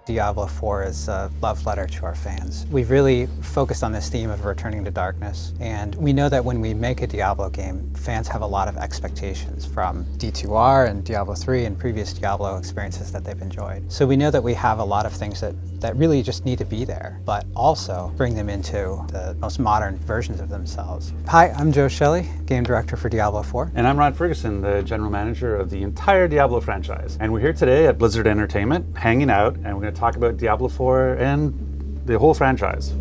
Diablo 4 is a love letter to our fans. We've really focused on this theme of returning to darkness, and we know that when we make a Diablo game, fans have a lot of expectations from D2R and Diablo 3 and previous Diablo experiences that they've enjoyed. So we know that we have a lot of things that really just need to be there, but also bring them into the most modern versions of themselves. Hi, I'm Joe Shelley, Game Director for Diablo 4. And I'm Rod Fergusson, the General Manager of the entire Diablo franchise. And we're here today at Blizzard Entertainment, hanging out, and we're going to talk about Diablo 4 and the whole franchise.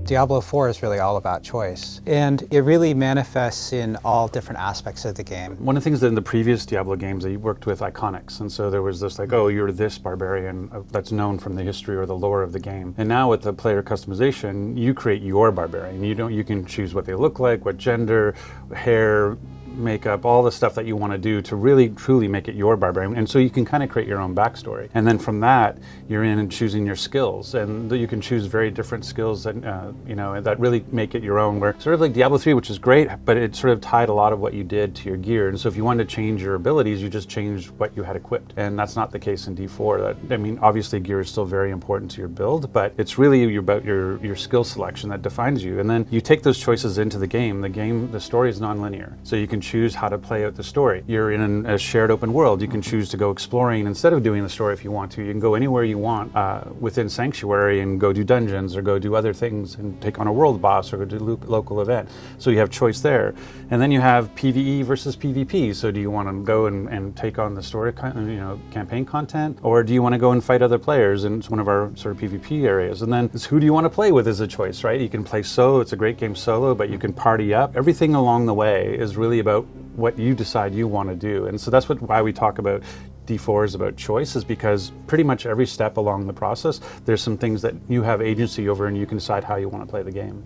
Diablo 4 is really all about choice, and it really manifests in all different aspects of the game. One of the things that in the previous Diablo games, they worked with iconics, and so there was this like, oh, you're this barbarian that's known from the history or the lore of the game. And now with the player customization, you create your barbarian. You can choose what they look like, what gender, hair, makeup, all the stuff that you want to do to really truly make it your barbarian. And so you can kind of create your own backstory. And then from that, you're in and choosing your skills. And you can choose very different skills that, that really make it your own. Where sort of like Diablo 3, which is great, but it sort of tied a lot of what you did to your gear. And so if you wanted to change your abilities, you just changed what you had equipped. And that's not the case in D4. Obviously gear is still very important to your build, but it's really about your skill selection that defines you. And then you take those choices into the game. The story is non-linear. So you can choose how to play out the story. You're in a shared open world. You can choose to go exploring instead of doing the story if you want to. You can go anywhere you want within Sanctuary and go do dungeons or go do other things and take on a world boss or go do a local event. So you have choice there. And then you have PvE versus PvP. So do you want to go and take on the story, campaign content, or do you want to go and fight other players? And it's one of our sort of PvP areas. And then it's who do you want to play with is a choice, right? You can play solo. It's a great game solo, but you can party up. Everything along the way is really about what you decide you want to do. And so that's why we talk about D4 is about choice, is because pretty much every step along the process, there's some things that you have agency over and you can decide how you want to play the game.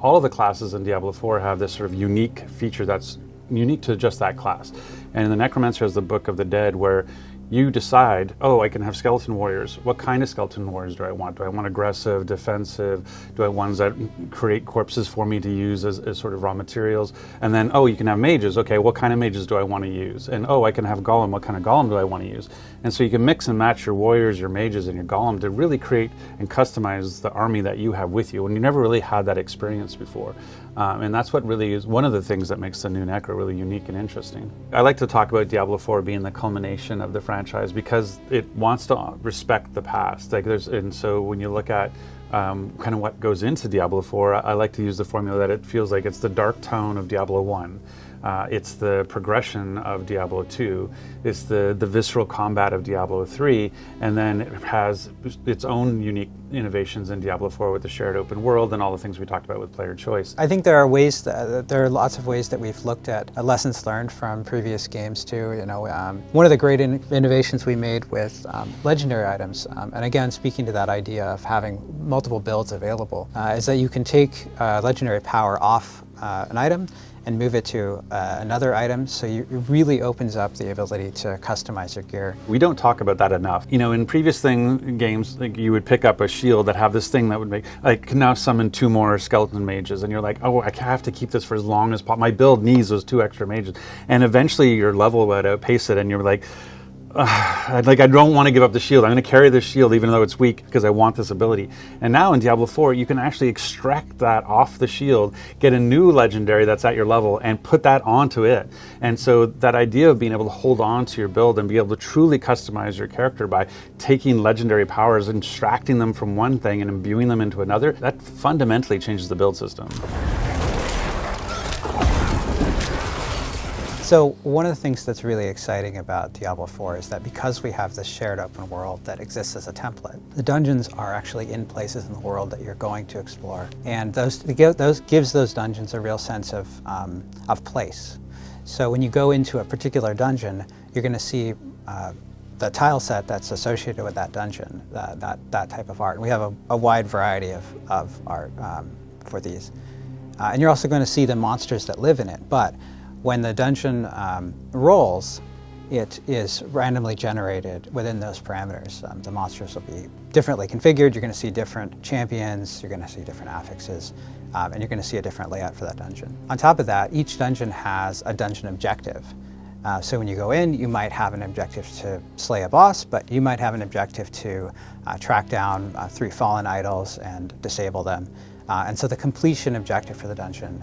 All of the classes in Diablo 4 have this sort of unique feature that's unique to just that class. And the Necromancer has the Book of the Dead, where you decide, oh, I can have skeleton warriors. What kind of skeleton warriors do I want? Do I want aggressive, defensive? Do I want ones that create corpses for me to use as sort of raw materials? And then, oh, you can have mages. Okay, what kind of mages do I want to use? And oh, I can have golem. What kind of golem do I want to use? And so you can mix and match your warriors, your mages, and your golem to really create and customize the army that you have with you. And you never really had that experience before. And that's what really is one of the things that makes the new Necro really unique and interesting. I like to talk about Diablo 4 being the culmination of the franchise because it wants to respect the past. And so when you look at kind of what goes into Diablo 4, I like to use the formula that it feels like it's the dark tone of Diablo 1. It's the progression of Diablo 2, it's the visceral combat of Diablo 3, and then it has its own unique innovations in Diablo 4 with the shared open world and all the things we talked about with player choice. I think there are lots of ways that we've looked at lessons learned from previous games too. One of the great innovations we made with legendary items, and again speaking to that idea of having multiple builds available, is that you can take legendary power off an item and move it to another item, so it really opens up the ability to customize your gear. We don't talk about that enough. In previous games, you would pick up a shield that have this thing that would make, can now summon 2 more skeleton mages, and you're like, oh, I have to keep this for as long as possible. My build needs those 2 extra mages. And eventually your level would outpace it, and you're like, I don't want to give up the shield. I'm going to carry this shield even though it's weak because I want this ability. And now in Diablo 4, you can actually extract that off the shield, get a new legendary that's at your level, and put that onto it. And so that idea of being able to hold on to your build and be able to truly customize your character by taking legendary powers and extracting them from one thing and imbuing them into another, that fundamentally changes the build system. So one of the things that's really exciting about Diablo 4 is that because we have this shared open world that exists as a template, the dungeons are actually in places in the world that you're going to explore. And those gives those dungeons a real sense of place. So when you go into a particular dungeon, you're going to see the tile set that's associated with that dungeon, that type of art. And we have a wide variety of art for these. And you're also going to see the monsters that live in it. But when the dungeon rolls, it is randomly generated within those parameters. The monsters will be differently configured. You're going to see different champions, you're going to see different affixes, and you're going to see a different layout for that dungeon. On top of that, each dungeon has a dungeon objective. So when you go in, you might have an objective to slay a boss, but you might have an objective to track down 3 fallen idols and disable them. And so the completion objective for the dungeon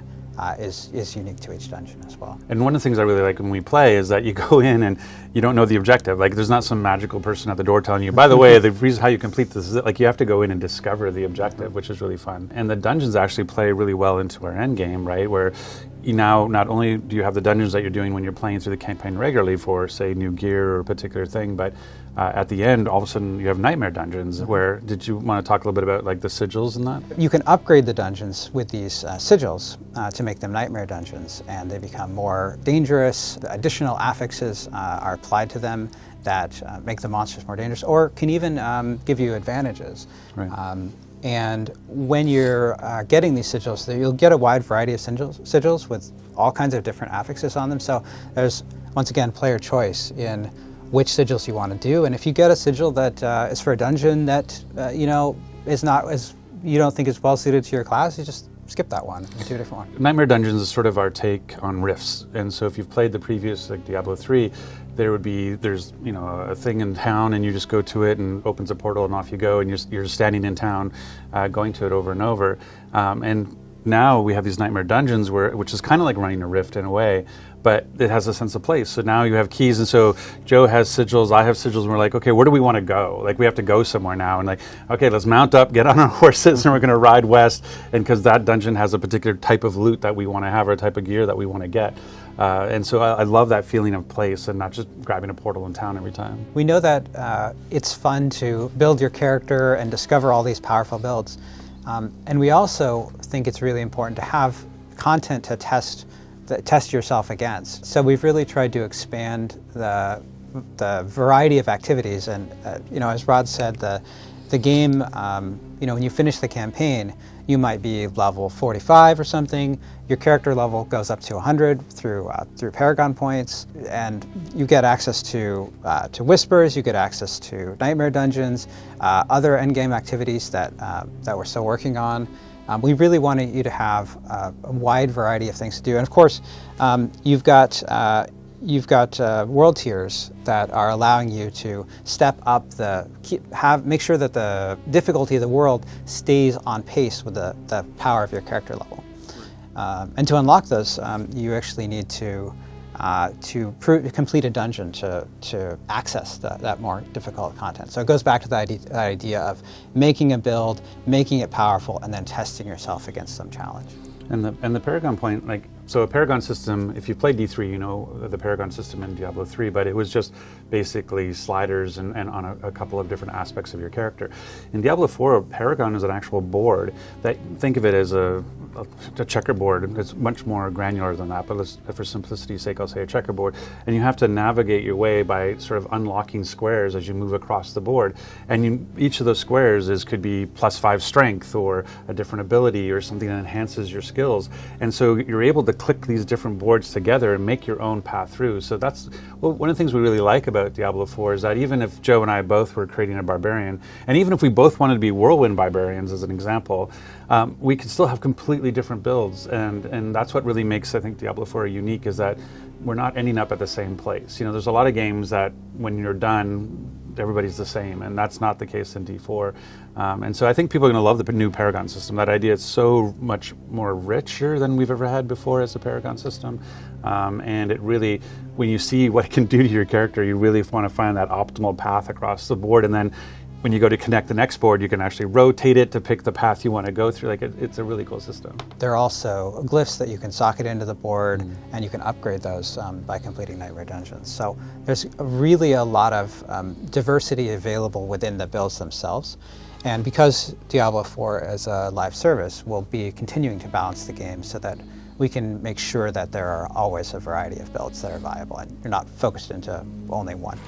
is unique to each dungeon as well. And one of the things I really like when we play is that you go in and you don't know the objective. Like, there's not some magical person at the door telling you, by the way, the reason how you complete this is like you have to go in and discover the objective, which is really fun. And the dungeons actually play really well into our end game, right? Where you now not only do you have the dungeons that you're doing when you're playing through the campaign regularly for, say, new gear or a particular thing, but at the end, all of a sudden, you have nightmare dungeons. Where did you want to talk a little bit about like the sigils and that? You can upgrade the dungeons with these sigils to make them nightmare dungeons, and they become more dangerous. Additional affixes are applied to them that make the monsters more dangerous, or can even give you advantages. Right. And when you're getting these sigils, you'll get a wide variety of sigils with all kinds of different affixes on them. So there's, once again, player choice in which sigils you want to do. And if you get a sigil that is for a dungeon that is not as, you don't think is well suited to your class, you just skip that one and do a different one. Nightmare Dungeons is sort of our take on rifts. And so if you've played the previous, like Diablo 3, there's a thing in town and you just go to it and opens a portal and off you go, and you're standing in town going to it over and over. And now we have these Nightmare Dungeons which is kind of like running a rift in a way, but it has a sense of place. So now you have keys, and so Joe has sigils, I have sigils, and we're like, okay, where do we want to go? Like, we have to go somewhere now, and like, okay, let's mount up, get on our horses, and we're going to ride west, and because that dungeon has a particular type of loot that we want to have, or a type of gear that we want to get. And so I love that feeling of place and not just grabbing a portal in town every time. We know that it's fun to build your character and discover all these powerful builds. And we also think it's really important to have content to test yourself against. So we've really tried to expand the variety of activities. And as Rod said, the game, when you finish the campaign, you might be level 45 or something. Your character level goes up to 100 through Paragon points, and you get access to Whispers. You get access to Nightmare Dungeons, other endgame activities that we're still working on. We really wanted you to have a wide variety of things to do, and of course, you've got world tiers that are allowing you to step up make sure that the difficulty of the world stays on pace with the power of your character level. And to unlock those, you actually need to complete a dungeon to access that more difficult content. So it goes back to that idea of making a build, making it powerful, and then testing yourself against some challenge. And the Paragon point, so a Paragon system, if you played D3, you know the Paragon system in Diablo 3, but it was just basically sliders and on a couple of different aspects of your character. In Diablo 4, Paragon is an actual board that, think of it as a checkerboard. It's much more granular than that, but for simplicity's sake, I'll say a checkerboard. And you have to navigate your way by sort of unlocking squares as you move across the board. And each of those squares could be +5 strength, or a different ability, or something that enhances your skills. And so you're able to click these different boards together and make your own path through. So that's one of the things we really like about Diablo 4, is that even if Joe and I both were creating a barbarian, and even if we both wanted to be whirlwind barbarians as an example, we could still have completely different builds. And that's what really makes, I think, Diablo 4 unique, is that we're not ending up at the same place. There's a lot of games that when you're done, everybody's the same, and that's not the case in D4. And so I think people are going to love the new Paragon system. That idea is so much more richer than we've ever had before as a Paragon system. And it really, when you see what it can do to your character, you really want to find that optimal path across the board. And then when you go to connect the next board, you can actually rotate it to pick the path you want to go through. It's a really cool system. There are also glyphs that you can socket into the board, and you can upgrade those by completing Nightmare Dungeons. So there's really a lot of diversity available within the builds themselves. And because Diablo 4 as a live service, will be continuing to balance the game so that we can make sure that there are always a variety of builds that are viable, and you're not focused into only one.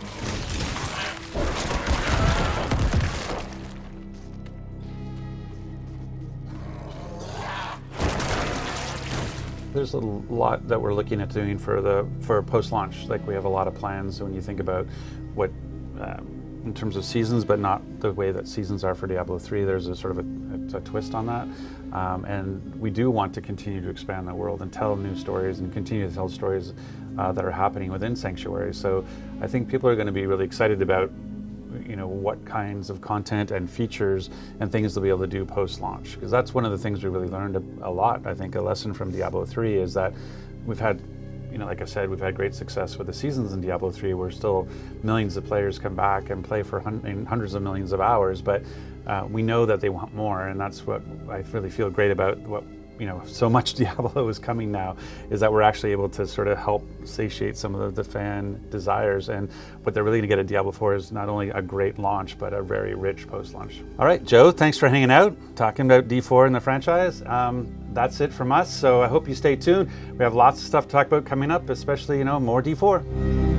There's a lot that we're looking at doing for post-launch. We have a lot of plans when you think about what, in terms of seasons, but not the way that seasons are for Diablo 3. There's a sort of a twist on that. And we do want to continue to expand the world and tell new stories and continue to tell stories that are happening within Sanctuary. So I think people are going to be really excited about what kinds of content and features and things they'll be able to do post-launch, because that's one of the things we really learned a lot. I think a lesson from Diablo 3 is that we've had, like I said, we've had great success with the seasons in Diablo 3, where still millions of players come back and play for hundreds of millions of hours, but we know that they want more, and that's what I really feel great about what so much Diablo is coming now, is that we're actually able to sort of help satiate some of the fan desires. And what they're really going to get at Diablo 4 is not only a great launch, but a very rich post-launch. All right, Joe, thanks for hanging out, talking about D4 and the franchise. That's it from us, so I hope you stay tuned. We have lots of stuff to talk about coming up, especially, more D4.